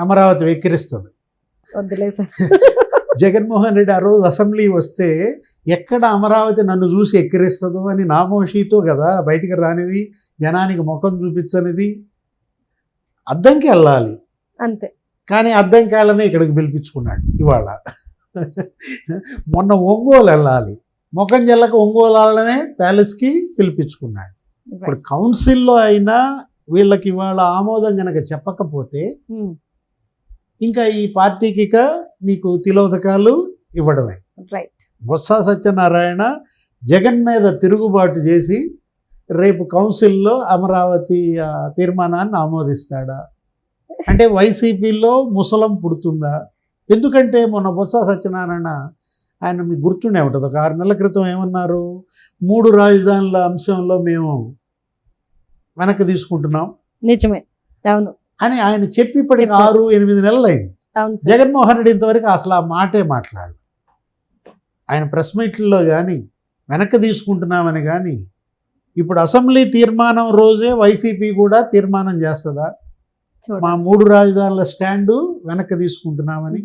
అమరావతి వెక్కిరిస్తుంది. వద్దులే సార్. జగన్మోహన్ రెడ్డి ఆ రోజు అసెంబ్లీ వస్తే ఎక్కడ అమరావతి నన్ను చూసి ఎక్కిరిస్తుందో అని నామోషితో కదా బయటికి రానిది, జనానికి ముఖం చూపించనిది. అద్దంకి వెళ్ళాలి అంతే. కానీ అద్దంకి వెళ్ళనే ఇక్కడికి పిలిపించుకున్నాడు ఇవాళ. మొన్న ఒంగోలు వెళ్ళాలి, ముఖం చెల్లక ఒంగోలు వాళ్ళనే ప్యాలెస్కి పిలిపించుకున్నాడు. ఇప్పుడు కౌన్సిల్లో అయినా వీళ్ళకి ఇవాళ ఆమోదం కనుక చెప్పకపోతే ఇంకా ఈ పార్టీకి ఇక నీకు తిలోదకాలు ఇవ్వడమే. రైట్. బొత్స సత్యనారాయణ జగన్ మీద తిరుగుబాటు చేసి రేపు కౌన్సిల్లో అమరావతి తీర్మానాన్ని ఆమోదిస్తాడా అంటే వైసీపీలో ముసలం పుడుతుందా? ఎందుకంటే మొన్న బొత్స సత్యనారాయణ ఆయన మీకు గుర్తుండే ఉంటుంది, ఒక 6 నెలల క్రితం ఏమన్నారు, 3 రాజధానుల అంశంలో మేము వెనక్కి తీసుకుంటున్నాం. నిజమే, అవును అని ఆయన చెప్పి ఇప్పటికి 6-8 నెలలు అయింది. జగన్మోహన్ రెడ్డి ఇంతవరకు అసలు ఆ మాటే మాట్లాడు. ఆయన ప్రెస్ మీట్లలో కానీ వెనక్కి తీసుకుంటున్నామని కానీ, ఇప్పుడు అసెంబ్లీ తీర్మానం రోజే వైసీపీ కూడా తీర్మానం చేస్తుందా మా 3 రాజధానుల స్టాండు వెనక్కి తీసుకుంటున్నామని?